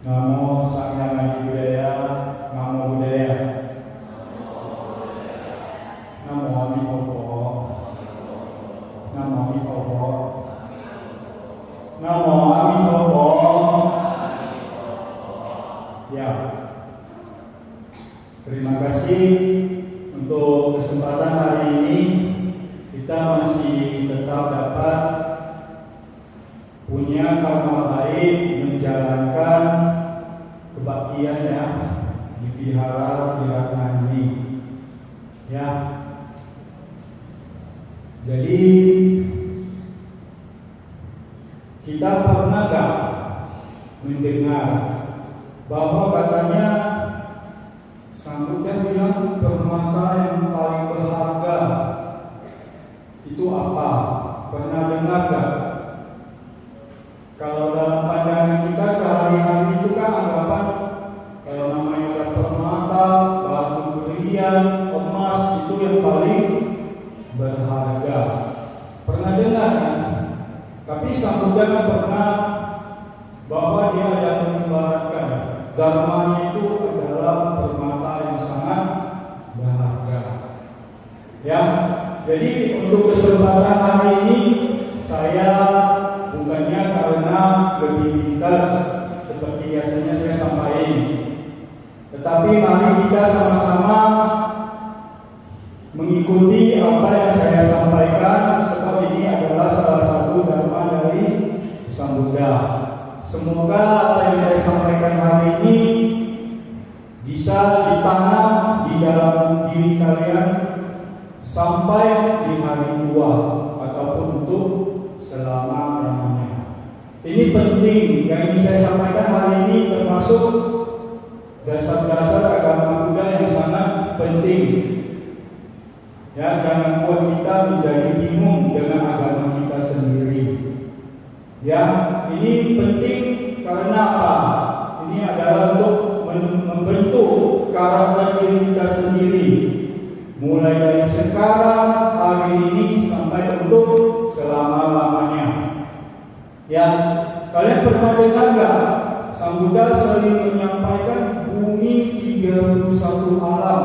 Namo Sang Hyang Adi Budaya, Namo Budaya. Namo Amitabha. Namo Amitabha. Namo Amitabha. Ya. Terima kasih untuk kesempatan hari ini. Kita masih tetap dapat punya karma baik menjalankan kebaktian ya di Vihara Wiratna ini. Ya. Jadi kita pernah gak mendengar bahwa katanya Sang Buddha bilang permata yang paling berharga itu apa? Pernah dengar gak? Kalau dalam pandangan kita sehari-hari itu kan anggapan kalau namanya ada permata, batu berlian, emas itu yang paling berharga. Pernah dengar kan? Tapi Sang Buddha kan pernah bahwa dia ada mengibaratkan dharmanya itu adalah permata yang sangat berharga. Ya, jadi untuk kesempatan hari ini saya bukannya karena lebih pintar seperti biasanya saya sampaikan, tetapi mari kita sama-sama mengikuti apa yang saya sampaikan, sebab ini adalah salah satu dharma dari Sang Buddha. Semoga apa yang saya sampaikan hari ini bisa ditanam di dalam diri kalian sampai di hari tua ataupun untuk selama-lamanya. Ini penting yang ingin saya sampaikan hari ini, termasuk dasar-dasar agama Buddha yang sangat penting. Ya, jangan buat kita menjadi bingung dengan agama kita sendiri. Ya, ini penting karena apa? Ini adalah untuk membentuk karakter diri kita sendiri, mulai dari sekarang, hari ini sampai untuk selama-lamanya. Ya, kalian pernah dengar gak? Sang Buddha sering menyampaikan bumi 31 alam.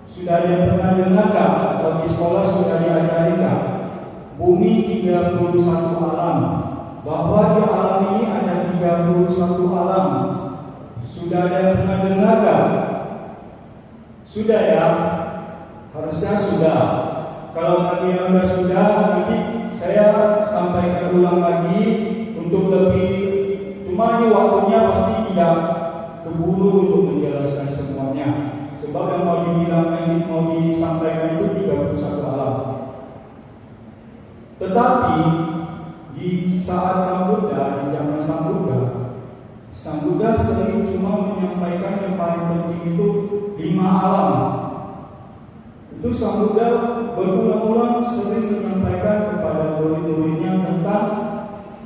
Sudah ada yang pernah dengar gak? Atau di sekolah sudah diajari gak? Bumi 31 alam. Bahwa di alam ini ada 31 alam. Sudah ada yang pernah dengar gak? Sudah ya? Harusnya sudah. Kalau kalian sudah, nanti saya sampaikan ulang lagi untuk lebih. Cuma ini waktunya pasti tidak keburu untuk menjelaskan semuanya. Sebab yang mau dibilang, mau disampaikan itu 31 alam. Tetapi di saat Sang Buddha, di zaman Sang Buddha sering cuma menyampaikan yang paling penting itu 5 alam. Itu Sang Buddha berulang-ulang sering menyampaikan kepada murid-muridnya tentang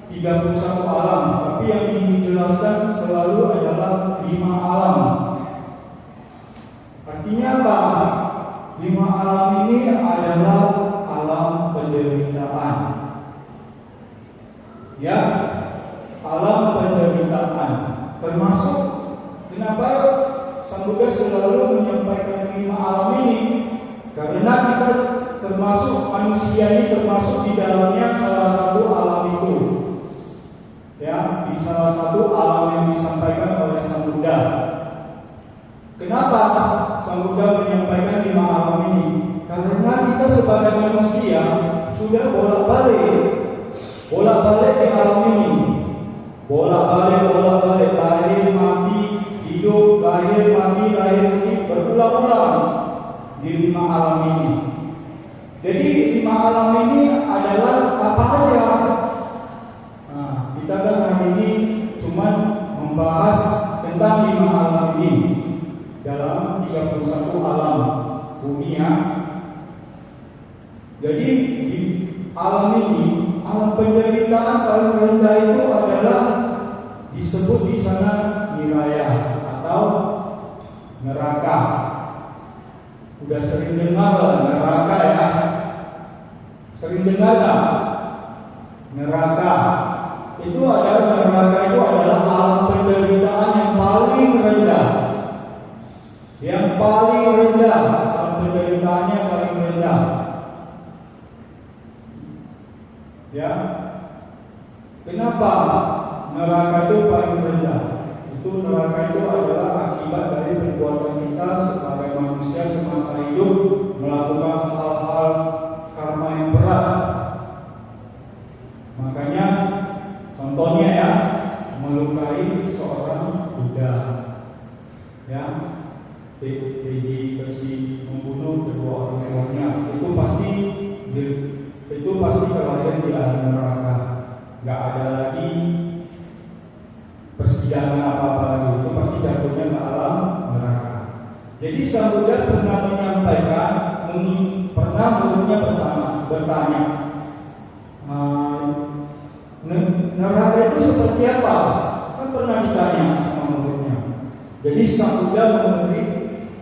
31 alam. Tapi yang ingin dijelaskan selalu adalah 5 alam. Artinya apa? 5 alam ini adalah alam penderitaan. Ya, alam penderitaan. Termasuk kenapa Sang Buddha selalu menyampaikan 5 alam ini? Karena kita termasuk manusia ini termasuk di dalamnya salah satu alam itu. Ya, di salah satu alam yang disampaikan oleh Sang Buddha. Kenapa Sang Buddha menyampaikan 5 alam ini? Karena kita sebagai manusia sudah bolak-balik di alam ini. Bolak-balik, lahir, mati, hidup, lahir, mati, berulang-ulang di 5 alam ini. Jadi 5 alam ini adalah apa saja? Nah, kita kan hari ini cuma membahas tentang 5 alam ini dalam 31 alam bumi ya. Jadi di alam ini, alam penderitaan paling rendah itu adalah disebut di sana niraya atau neraka. Udah sering dengar neraka ya? Sering dengar gak? Neraka itu adalah alam penderitaan Ya, kenapa neraka itu paling rendah? Itu neraka itu adalah akibat dari perbuatan kita sebagai manusia semasa hidup melakukan hal-hal karma yang berat. Makanya contohnya ya, melukai seorang budak, ya, besi membunuh kedua orang tuanya, itu pasti kelahiran di alam neraka. Gak ada lagi persidangan apa-apa lagi, itu pasti jatuhnya ke alam neraka. Jadi sang budak pernah menyampaikan, pernah muridnya bertanya, neraka itu seperti apa? Kan pernah ditanya sama muridnya. Jadi sang budak memberi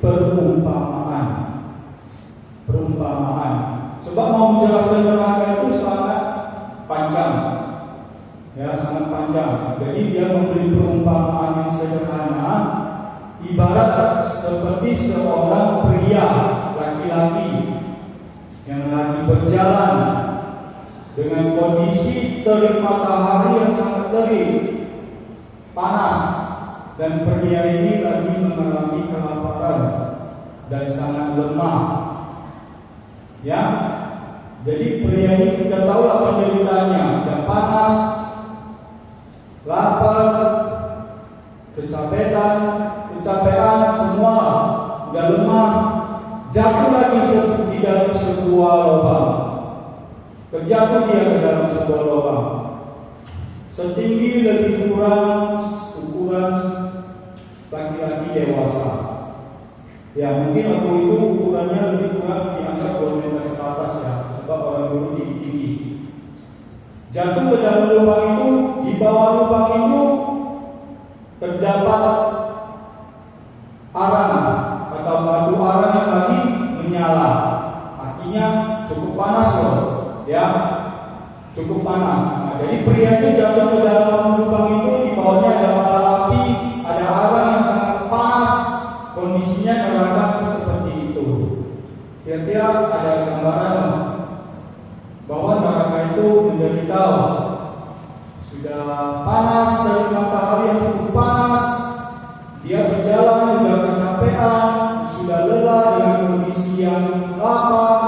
perumpamaan. Sebab mau menjelaskan neraka itu sangat panjang, ya, sangat panjang. Jadi dia memberi perumpamaan yang sederhana, ibarat seperti seorang pria laki-laki yang lagi berjalan dengan kondisi terik matahari yang sangat terik, panas, dan pria ini lagi mengalami kelaparan dan sangat lemah. Ya, jadi pria ini kita tahu lah penderitaannya, dan panas, lapar, kecapean, semua udah lemah, jatuh lagi di dalam sebuah lubang. Terjatuh dia ke dalam sebuah lubang setinggi lebih kurang ukuran laki-laki dewasa. Ya, mungkin waktu itu ukurannya lebih kurang dianggap 2 meter ke atas ya, sebab orang dulu tinggi. Jatuh ke dalam lubang itu, di bawah lubang itu terdapat arang atau batu arang yang lagi menyala. Artinya cukup panas loh, ya, cukup panas. Nah, jadi pria itu jatuh ke dalam lubang itu, di bawahnya ada bara api, ada arang yang sangat panas. Kondisinya neraka seperti itu. Kira-kira ada gambaran bahwa neraka itu menderita. Sudah panas dari matahari yang cukup panas, dia berjalan sudah kecapean, sudah lelah dengan kondisi yang lapar,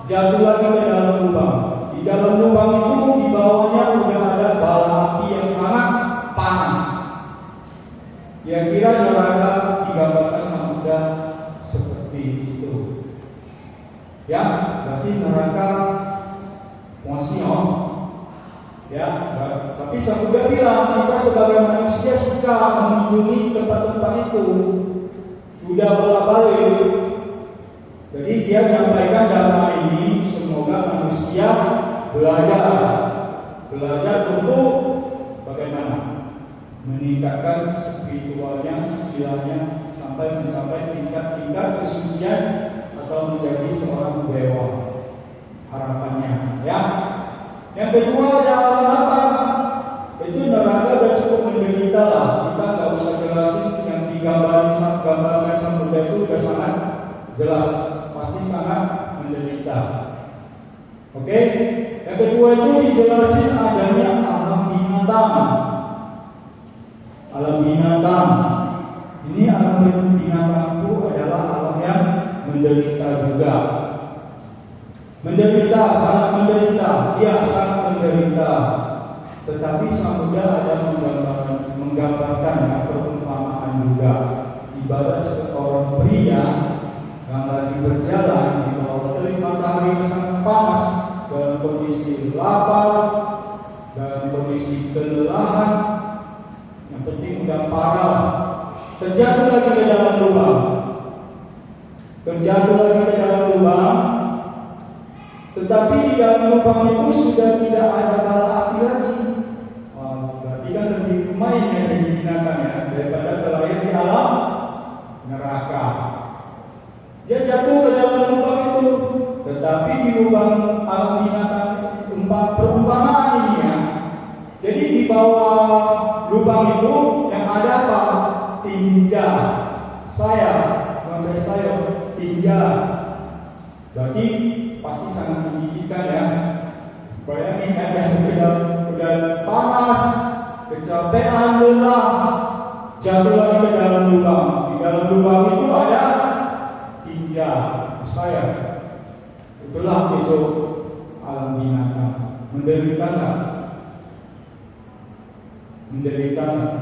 jatuh lagi ke dalam lubang. Di dalam lubang itu di bawahnya sudah ada bara api yang sangat panas. Kira-kira neraka digambarkan sama seperti itu. Ya, berarti neraka mosion. Ya, tapi saya juga bilang kita sebagai manusia suka mengunjungi tempat-tempat itu, sudah bolak-balik. Jadi dia menyampaikan dhamma ini semoga manusia belajar untuk bagaimana meningkatkan spiritualnya, skillnya sampai mencapai tingkat kesucian atau menjadi seorang dewa. Harapannya, ya. Yang kedua adalah apa? Itu neraka sudah cukup menderita lah. Kita nggak usah jelasin yang digambarkan sang Buddha itu sudah sangat jelas, pasti sangat menderita. Oke? Yang kedua itu dijelasin adanya alam binatang. Alam binatang. Ini alam binatang itu adalah alam yang menderita juga. Menderita, sangat menderita. Dia sangat menderita. Tetapi sang Buddha ada menggambarkan perumpamaan juga. Ibarat seorang pria yang lagi berjalan di bawah terik matahari yang sangat panas, dalam kondisi lapar, dalam kondisi kelelahan, yang penting udah parah, terjatuh lagi ke dalam lubang. Tetapi di dalam lubang itu sudah tidak ada bara api lagi. Berarti kan lebih lumayan ya jadi binatang ya, daripada terlahir di alam neraka. Dia jatuh ke dalam lubang itu, tetapi di lubang alam binatang perumpamaan ini ya. Jadi di bawah lubang itu yang ada apa? Tinja, tinja. Berarti pasti sangat menjijikan ya. Bayangin ini kan udah panas, kecapean, lelah, jatuh lagi ke dalam lubang. Di dalam lubang itu ada tinja, saya. Itulah itu alam binatang. Menderita nggak? Menderita nggak?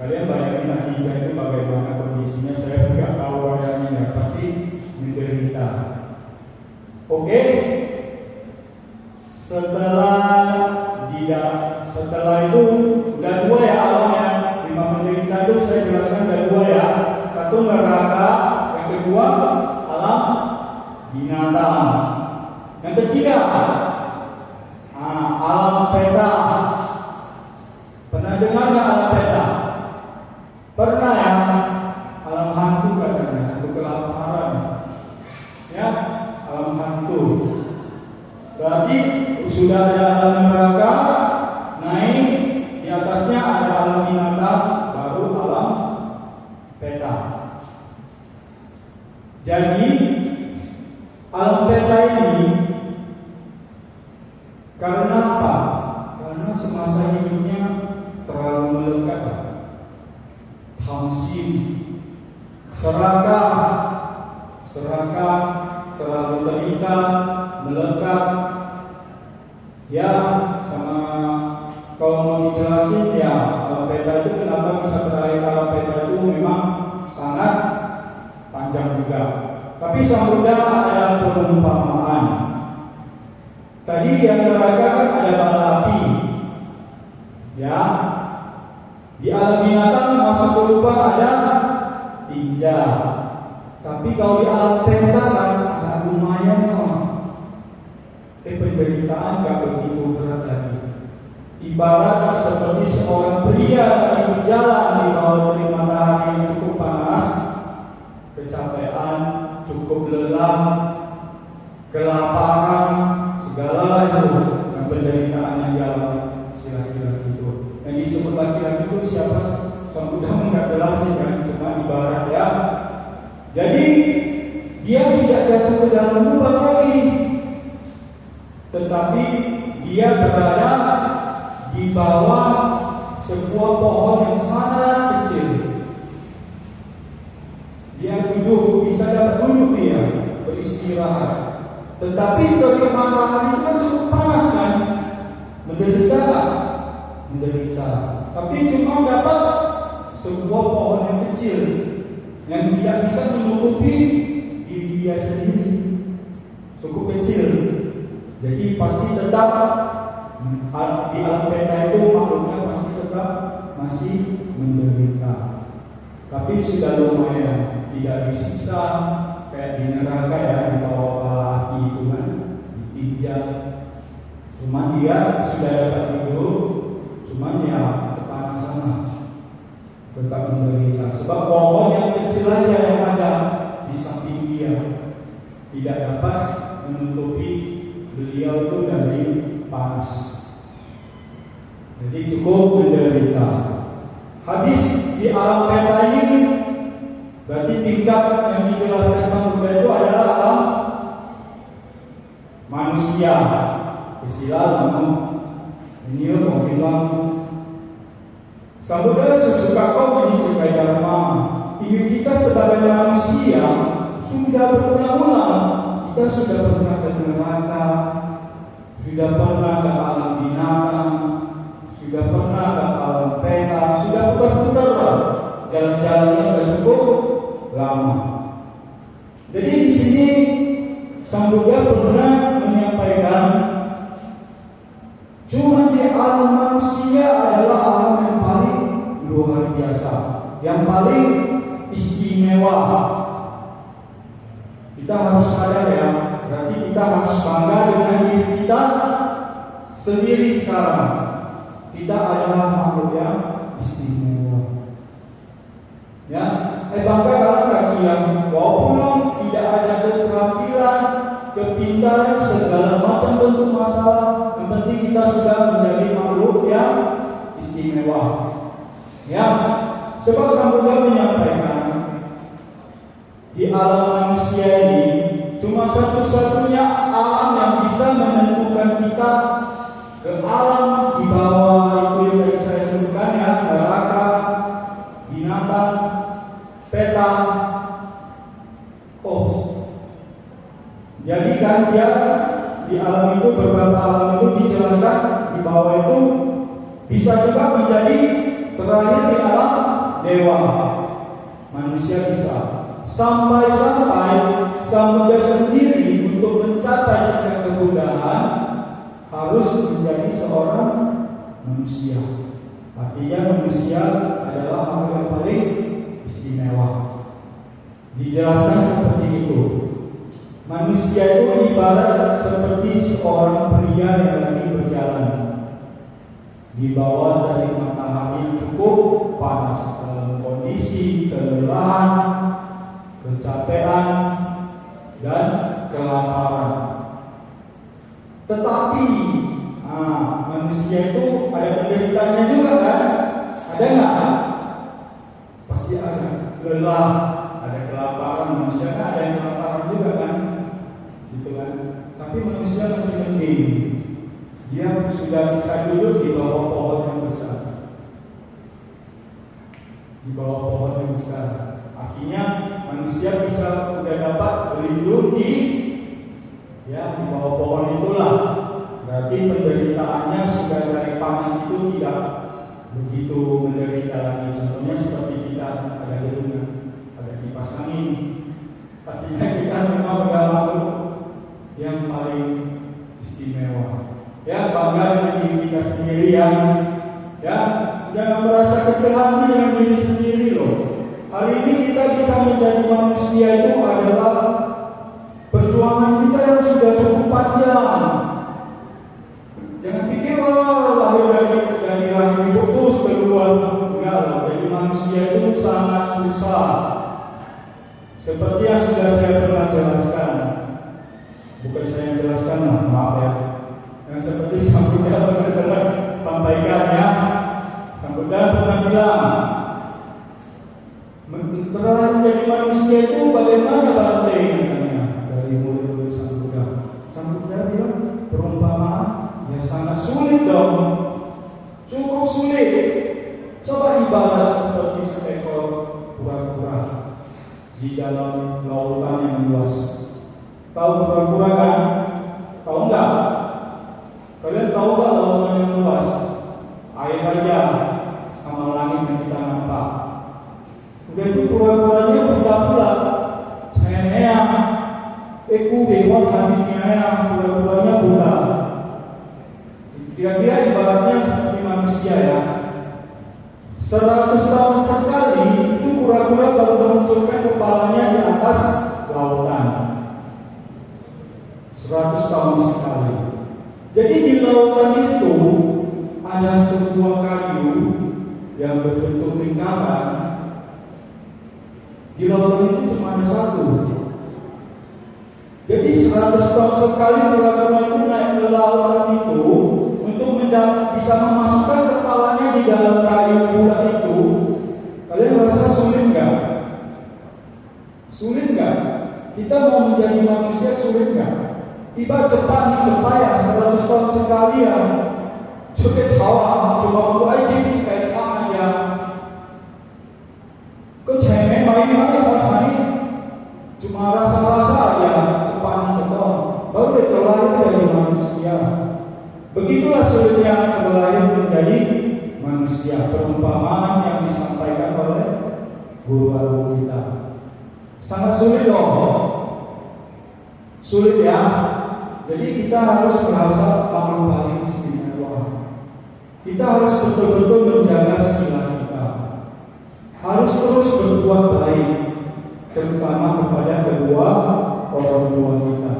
Kalian bayangin tinja itu bagaimana kondisinya? Saya tidak tahu bayanginnya, pasti menderita. Oke? Setelah itu udah dua ya alamnya. 5 menderita itu saya jelaskan ada 2 ya. Satu neraka, yang kedua alam binatang. Yang ketiga alam peta. Pernah dengar nggak alam peta? Pernah ya? Alam hantu katanya, hantu kelaparan. Ya, alam hantu. Berarti sudah ada alam neraka, naik di atasnya ada alam binatang, baru alam peta. Jadi alam peta ini karena apa? Karena semasa hidupnya terlalu melekat, tamsim, serakah, terlalu terikat, melekat. Ya, sama kalau mau dijelasin ya, alam peta itu kenapa bisa terakhir alam peta itu memang sangat panjang juga. Tapi Sang Buddha ada perumpamaan. Tadi yang neraka kan ada bara api. Ya, di alam binatang masuk ke lubang ada tinja. Tapi kalau di alam peta kan ada lumayan penderitaan gak begitu berat lagi. Ibarat seperti seorang pria yang berjalan di bawah terik matahari yang cukup panas, kecapean, cukup lelah, kelaparan, segala itu yang penderitaan yang dialami si laki-laki itu. Yang disebut laki-laki itu siapa? Sang Buddha nggak jelasin kan, cuma ibarat ya. Jadi dia tidak jatuh ke dalam lubang lagi, tetapi dia berada di bawah sebuah pohon yang sangat kecil. Dia duduk, bisa dapat duduk dia beristirahat. Tetapi terik matahari itu kan cukup panas kan? Menderita. Tapi cuma dapat sebuah pohon yang kecil yang tidak bisa menutupi diri dia sendiri. Cukup kecil. Jadi pasti tetap di alam peta itu makhluknya pasti tetap masih menderita. Tapi sudah lumayan, tidak disiksa kayak di neraka ya, di bawah api itu kan, ditinja. Cuma dia sudah dapat tidur, cuma ya kepanasan, tetap menderita. Sebab pohon yang kecil aja yang ada di samping dia tidak dapat menutupi beliau itu dari panas. Jadi cukup menderita. Habis di alam peta ini berarti tingkat yang dijelaskan Sang Buddha itu adalah alam manusia. Istilah ini mau bilang Sang Buddha sesuka kau mencintai dharma. Ingin kita sebagai manusia sudah berulang-ulang. Kita sudah pernah ke neraka, sudah pernah ke alam binatang, sudah pernah ke alam peta, sudah putar-putar jalan-jalannya sudah cukup lama. Jadi di sini Sang Buddha pernah menyampaikan, cuma di alam manusia adalah alam yang paling luar biasa, yang paling istimewa. Kita harus sadar ya, berarti kita harus bangga dengan diri kita sendiri sekarang. Kita adalah makhluk yang istimewa. Ya, bangga karena yang walaupun tidak ada keterampilan, kepintaran, segala macam bentuk masalah, yang penting kita sudah menjadi makhluk yang istimewa. Ya, sebab Sang Buddha menyampaikan di alam manusia ini cuma satu-satunya alam yang bisa menentukan kita di alam itu, beberapa alam itu dijelaskan di bawah itu bisa juga menjadi terakhir di alam dewa. Manusia bisa sampai-sampai samudra sendiri untuk mencapai tingkat kemudahan harus menjadi seorang manusia. Artinya manusia adalah makhluk yang paling istimewa. Dijelaskan seperti itu. Manusia itu ibarat seperti seorang pria yang lagi berjalan di bawah dari matahari yang cukup panas dalam kondisi kelelahan, kecapean, dan kelaparan. Tetapi manusia itu ada penderitanya juga kan? Ada nggak? Pasti ada. Lelah, ada kelaparan. Manusia kan ada yang kelaparan juga kan? Gitu kan? Tapi manusia masih mending. Dia sudah bisa duduk di bawah pohon yang besar. Di bawah pohon yang besar. Artinya manusia bisa sudah dapat berlindung di bawah pohon itulah. Berarti penderitaannya sudah dari panas itu tidak begitu menderita lagi. Contohnya seperti kita ada gedung, ada kipas angin. Artinya kita memang adalah yang paling istimewa. Ya, bangga dengan diri kita sendiri ya. Jangan merasa kecil hati dengan diri sendiri loh. Hari ini kita bisa menjadi manusia itu adalah perjuangan kita yang sudah cukup panjang. Jangan pikir lahir dari rahim putus keluar. Enggak loh. Jadi manusia itu sangat susah. Seperti yang sudah saya pernah jelaskan. Bukan saya yang jelaskan, maaf ya. Yang seperti Sang Buddha pernah sampaikan ya. Sang Buddha pernah bilang, menjadi manusia itu bagaimana Bante? Dari mulut Sang Buddha. Sang Buddha bilang perumpamaan ya sangat sulit dong. Cukup sulit. Coba ibarat seperti seekor kura-kura di dalam lautan yang luas. Tahu kura-kura kan? Tahu enggak? Kalian tahu enggak lautan yang luas? Air aja sama langit yang kita nampak. Udah itu kura-kuranya bulat-bulat. Saya bewat hatinya kura-kuranya bulat. Kira-kira ibaratnya seperti manusia ya. 100 tahun sekali itu kura-kura baru memunculkan kepalanya di atas lautan. 100 tahun sekali. Jadi di lautan itu ada sebuah kayu yang berbentuk lingkaran. Di lautan itu cuma ada satu. Jadi 100 tahun sekali kura-kura itu naik ke lautan itu untuk bisa memasukkan kepalanya di dalam kayu bulat itu. Kalian merasa sulit nggak? Sulit nggak? Kita mau menjadi manusia sulit nggak? Tiba cepat ya 100 tahun sekali ya. Cepet hawa cuma untuk aja sekali aja. Kau cemeng main cuma rasa-rasa aja cepat. Baru terlahir dari manusia. Begitulah sulitnya terlahir menjadi manusia. Perumpamaan yang disampaikan oleh guru kita sangat sulit loh. Sulit ya. Jadi kita harus merasa paling istimewa. Kita harus betul-betul menjaga sila kita. Harus terus berbuat baik, terutama kepada kedua orang tua kita.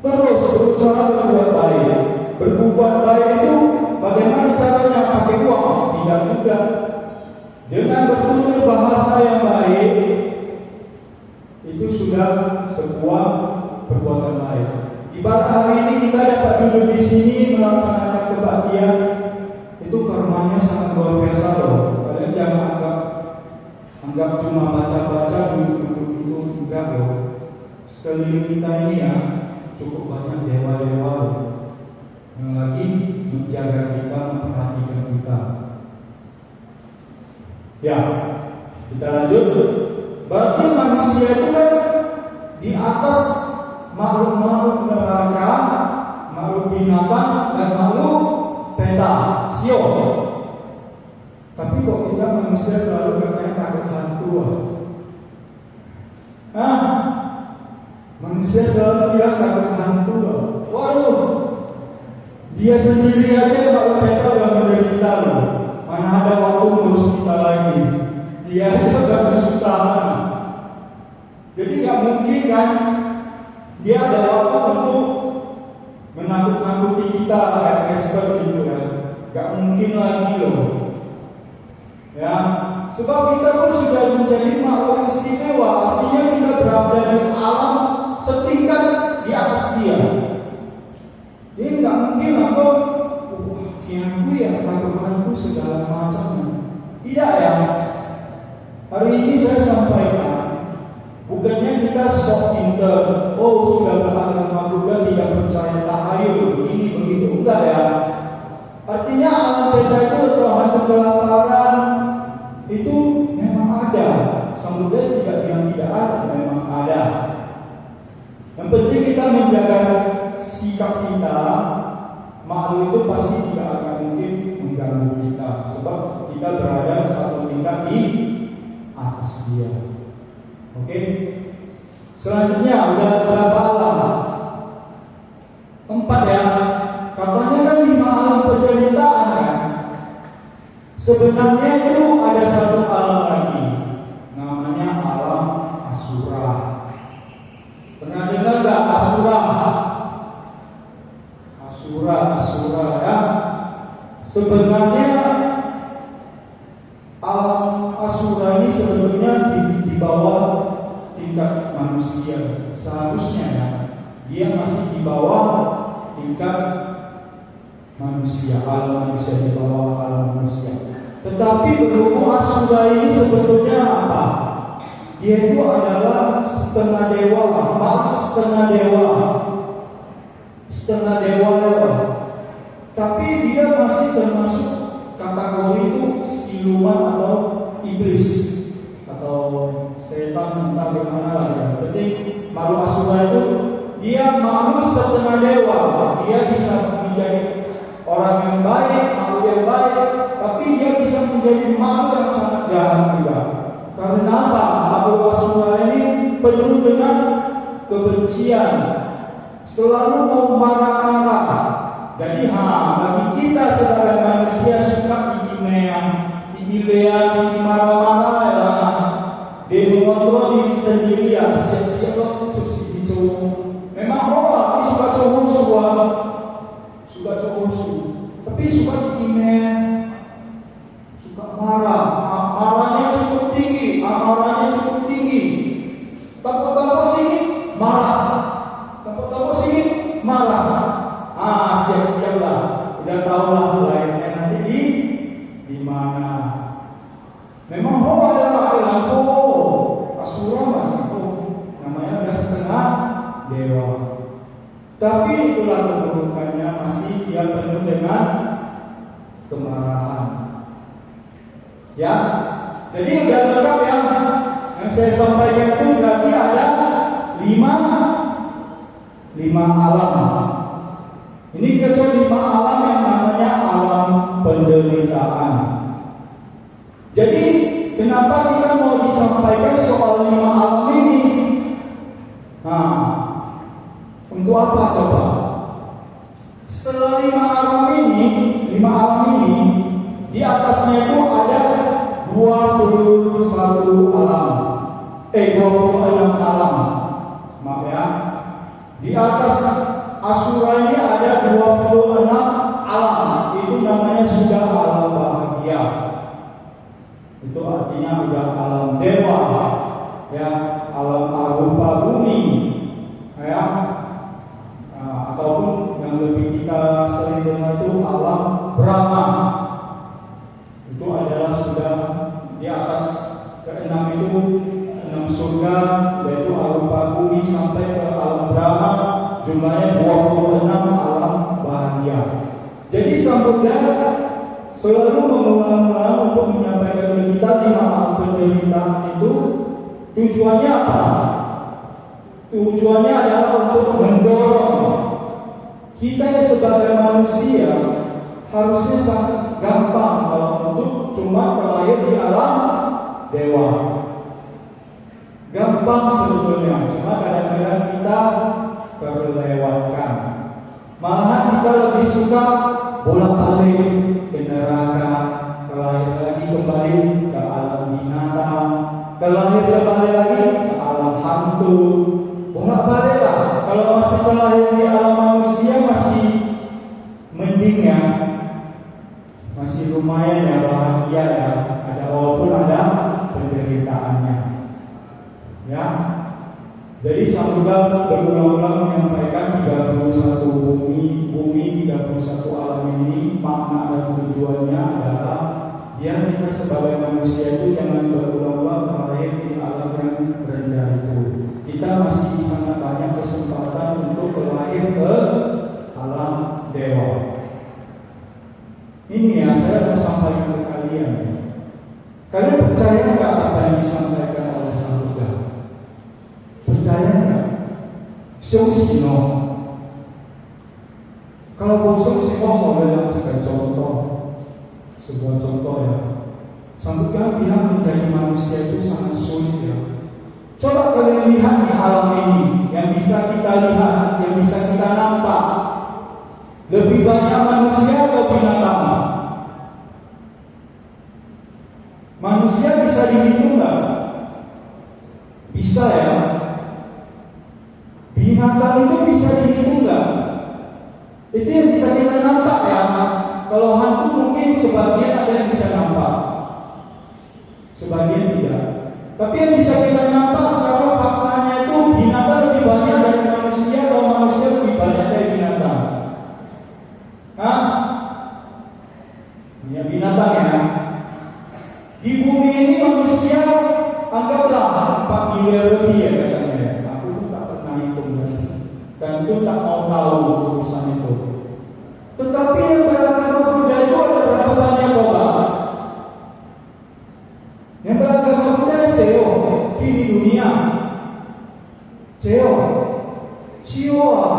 Terus berusaha berbuat baik. Berbuat baik itu bagaimana caranya? Pakai uang? Tidak juga. Dengan bertutur bahasa yang baik, itu sudah sebuah perbuatan baik. Ibarat hari ini kita dapat duduk di sini melaksanakan kebaktian, itu karmanya sangat luar biasa loh. Kalian jangan anggap cuma baca-baca duduk itu enggak loh. Sekeliling kita ini ya cukup banyak dewa-dewa loh, yang lagi menjaga kita, memperhatikan kita. Ya, kita lanjut. Berarti manusia itu kan di atas makhluk-makhluk neraka kok kita manusia selalu katanya takut hantu? Manusia selalu bilang takut hantu. Waduh, dia sendiri aja kalau mereka udah menderita loh. Mana ada waktu ngurus kita lagi? Dia aja udah kesusahan. Jadi nggak mungkin kan dia ada waktu untuk menakut-nakuti kita kayak expert gitu kan? Nggak mungkin lagi loh. Ya, sebab kita pun sudah menjadi makhluk yang istimewa. Artinya kita berada di alam setingkat di atas dia. Jadi nggak mungkin aku kianku ya lakukanku segala macam. Tidak ya. Hari ini saya sampaikan, bukannya kita sok pinter, sudah beragama juga tidak percaya tahayul, ini begitu, enggak ya. Artinya alam beda itu atau hantu kelaparan itu memang ada. Samudera tidak bilang tidak ada, memang ada. Yang penting kita menjaga sikap kita, makhluk itu pasti tidak akan mungkin mengganggu kita, sebab kita berada satu tingkat di atas dia. Oke? Selanjutnya udah berapa alam? 4 ya. Katanya kan 5 alam penderitaan kan. Sebenarnya itu ada satu alam lagi, namanya alam Asura. Pernah dengar gak Asura? Asura ya. Sebenarnya alam Asura ini sebetulnya di bawah tingkat manusia. Seharusnya ya, dia masih di bawah tingkat manusia, alam manusia di bawah alam manusia. Tetapi berhubung Asura ini sebetulnya apa? Dia itu adalah setengah dewa, setengah dewa. Tapi dia masih termasuk kategori itu siluman atau iblis atau setan, entah bagaimana lah ya. Berarti makhluk Asura itu dia makhluk setengah dewa. Dia bisa menjadi orang yang baik, makhluk yang baik, tapi dia bisa menjadi makhluk yang sangat jahat juga. Karena apa? Makhluk Asura ini penuh dengan kebencian, selalu mau marah-marah. Jadi bagi kita sebagai manusia suka gigi marah-marah ya. Dia mengontrol diri sendiri ya, siap-siap terus itu. Memang orang ini suka coba-coba, tapi suka gigi, suka marah. Marahnya cukup tinggi, amarahnya cukup tinggi. Takut-takut sini marah, siap-siap lah. Udah tahu lah lainnya nanti di mana. Memang ada lampu Asura masih namanya udah setengah dewa. Tapi itulah keburukannya, masih dia penuh dengan kemarahan. Ya, jadi udah lengkap ya. Yang saya sampaikan itu berarti ada 5 alam. Ini kecuali 5 alam yang namanya alam penderitaan. Jadi kenapa kita mau disampaikan soal 5 alam ini? Untuk apa coba? Setelah 5 alam ini, di atasnya itu ada 26 alam. Maaf ya. Di atas Asura ini ada 26 alam. Itu namanya sudah alam bahagia. Itu artinya sudah alam dewa, ya, alam arupa bumi, ya, ataupun yang lebih kita sering dengar itu alam Brahma. Itu adalah sudah di atas ke-6 itu 6 surga, yaitu arupa bumi sampai ke alam Brahma. Jumlahnya 26 alam bahagia. Jadi Samudera selalu mengulang-ulang untuk menyampaikan ke kita 5 alam penderitaan itu. Tujuannya apa? Tujuannya adalah untuk mendorong kita sebagai manusia harusnya sangat gampang kalau untuk cuma terlahir di alam dewa. Gampang sebetulnya, cuma kadang-kadang kita terlewatkan. Malahan kita lebih suka bolak-balik ke neraka, terlahir lagi kembali ke alam binatang, terlahir kembali lagi ke alam hantu. Bolak-balik lah. Kalau masih terlahir di alam manusia masih mending ya, masih lumayan ya, bahagia ya. Ada walaupun ada penderitaannya. Ya. Jadi Sang Buddha berulang-ulang menyampaikan 31 bumi 31 alam ini, makna dan tujuannya adalah biar kita sebagai manusia itu jangan berulang-ulang terlahir di alam yang rendah itu. Kita masih sangat banyak kesempatan untuk terlahir ke alam dewa. Ini ya saya mau sampaikan ke kalian. Kalian percaya nggak apa yang disampaikan oleh Sang Buddha? Percaya nggak? Sino. Kalau bosok semua mau bilang sebagai contoh, sebuah contoh ya. Sang Buddha bilang menjadi manusia itu sangat sulit ya. Coba kalian lihat di alam ini yang bisa kita lihat, yang bisa kita nampak. Lebih banyak manusia atau binatang? Manusia bisa dihitung nggak? Bisa ya. Binatang itu bisa dihitung nggak? Itu yang bisa kita nampak ya. Kalau hantu mungkin sebagian ada yang bisa nampak, sebagian tidak. Tapi yang bisa kita nampak sekarang faktanya itu binatang lebih banyak dari manusia atau manusia lebih banyak dari binatang. Hah? Ya binatang ya. Di bumi ini manusia anggaplah 4 miliar lebih ya katanya. Aku pun tak pernah hitung dan pun tak mau tahu urusan itu. Tetapi yang beragama Buddha itu ada berapa banyak coba? Yang beragama Buddha Ceo di dunia, Ceo, Cioa,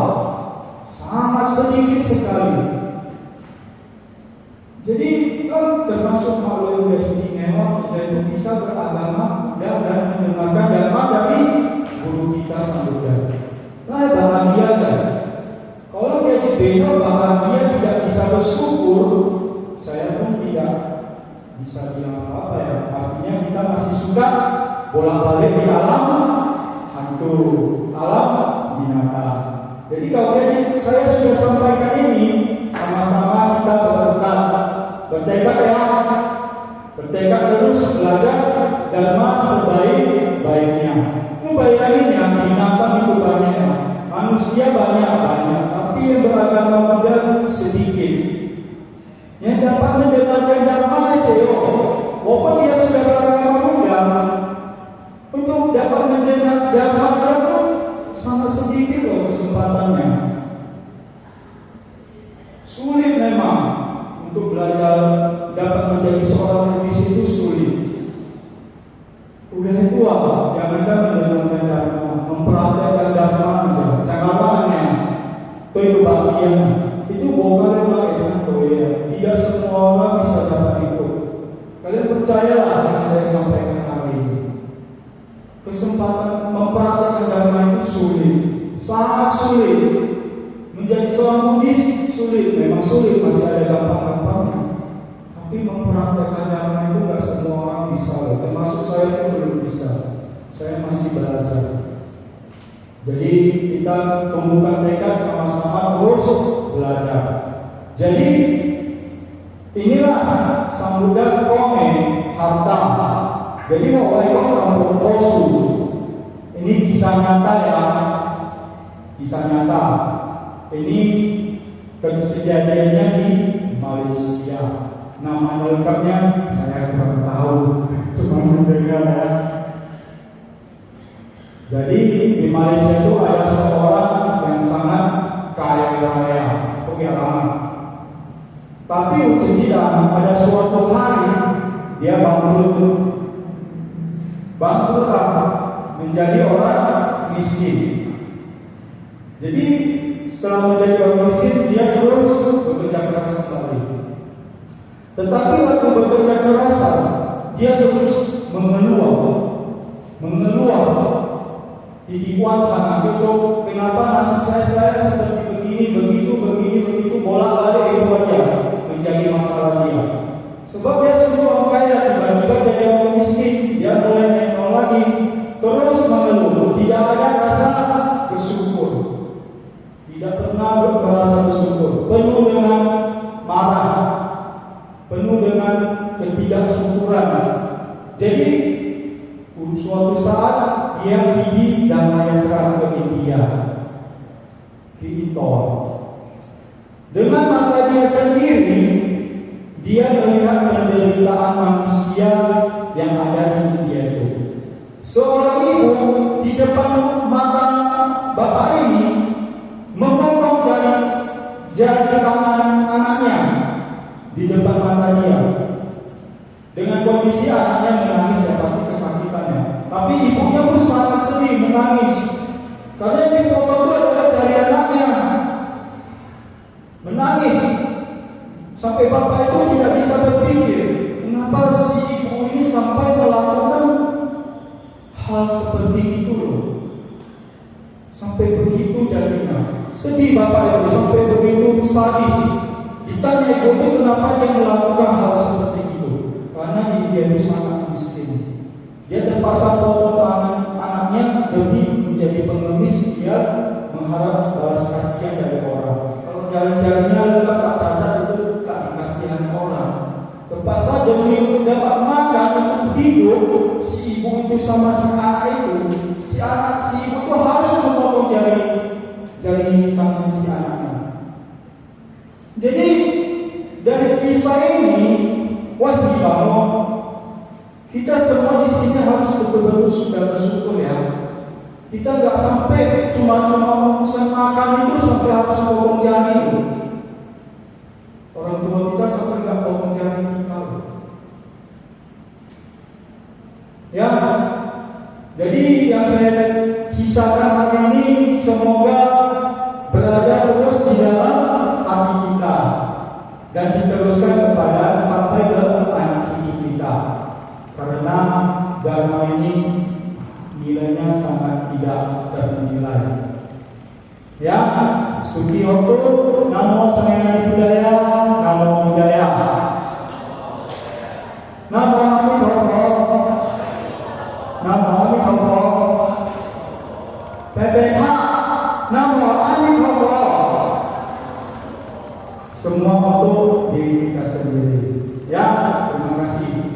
sangat sedikit sekali. Jadi kan termasuk makhluk yang istimewa dan itu bisa beragama dan mendengarkan dhamma dari guru kita Sang Buddha. Nah bahagia kan? Kalau kayak beda bahagia tidak bisa bersyukur, saya pun tidak bisa bilang apa ya. Artinya kita masih suka bolak-balik di alam hantu, alam binatang. Jadi kalau saya sudah sampaikan ini, sama-sama kita bertekad ya, bertekad terus belajar dhamma sebaik-baiknya. Itu bayangin ya, binatang itu banyak, manusia banyak, tapi yang beragama Buddha sedikit. Yang dapat mendengarkan dhamma aja walaupun dia sudah beragama Buddha, untuk dapat mendengar dhamma itu sangat sedikit loh kesempatannya. Sulit memang untuk belajar dapat menjadi seorang Buddhis itu sulit. Udah itu apa? Jangankan mendengarkan dhamma, mempraktekkan dhamma aja. Sakamannya, itu bagian. Itu bukan lagi ya. Tidak semua orang bisa dapat itu. Kalian percayalah yang saya sampaikan hari ini. Kesempatan mempraktekkan dhamma itu sulit, sangat sulit. Menjadi seorang Buddhis sulit, memang sulit, masih ada gampang-gampangnya. Tapi mempraktekkan dhamma itu nggak semua orang bisa loh. Termasuk saya pun belum bisa. Saya masih belajar. Jadi kita tumbuhkan tekad sama-sama terus belajar. Jadi inilah Sang Buddha kome harta. Jadi mau kampung posu. Ini kisah nyata ya, kisah nyata. Ini kejadiannya di Malaysia. Nama lengkapnya saya kurang tahu, cuma mendengar ya. Jadi di Malaysia itu ada seorang yang sangat kaya raya, punya anak. Tapi cicilan pada suatu hari dia bangkrut menjadi orang miskin. Jadi setelah menjadi orang miskin dia terus bekerja keras sekali. Tetapi waktu bekerja keras, dia terus mengeluh. Dibuat anak kecil, kenapa nasib saya seperti begini, begitu, bolak-balik buat dia menjadi masalah dia. Sebab dia semua orang kaya, tiba-tiba jadi orang miskin, dia mulai menol lagi, terus mengeluh, tidak ada rasa bersyukur, tidak pernah berasa bersyukur, penuh dengan marah, penuh dengan ketidaksyukuran. Jadi suatu saat dia pergi dan melayangkan ke India, ke Indore. Dengan mata dia sendiri, dia melihat penderitaan manusia yang ada di India itu. Seorang ibu di depan mata bapak ini memotong jari tangan anaknya di depan mata dia. Dengan kondisi anaknya menangis dan pasti kesakitannya. Tapi ibunya pun sangat sedih menangis. Karena yang dipotong itu adalah jari anaknya. Menangis. Sampai bapak itu tidak bisa berpikir, mengapa si ibu ini sampai melakukan hal seperti itu loh. Sampai begitu jadinya. Sedih bapak itu sampai begitu sadis. Ditanya ibu itu kenapa dia melakukan hal seperti itu. Karena dia itu sangat miskin. Dia terpaksa potong tangan anaknya demi menjadi pengemis. Dia mengharap balas kasihan dari orang. Kalau jari-jarinya lengkap tak cacat itu tak dikasihan orang. Terpaksa demi untuk dapat makan untuk hidup, si ibu itu sama si anak itu, si ibu itu harus memotong jari tangan si anaknya. Jadi dari kisah ini, wajib kita semua di sini harus betul-betul sudah bersyukur ya. Kita nggak sampai cuma urusan makan itu sampai harus potong jari. Orang tua kita sampai nggak potong jari kita. Ya, jadi yang saya kisahkan hari ini semoga berada terus di dalam hati kita dan diteruskan kepada sampai ke anak cucu kita. Karena dharma ini nilainya sangat tidak ternilai. Ya, Sukiyoto, Namo Sanghyang Budaya, Namo Budaya. Namo Amitoto, Namo Amitoto. PPH, Namo Amitoto. Semua untuk diri kita sendiri. Ya, terima kasih.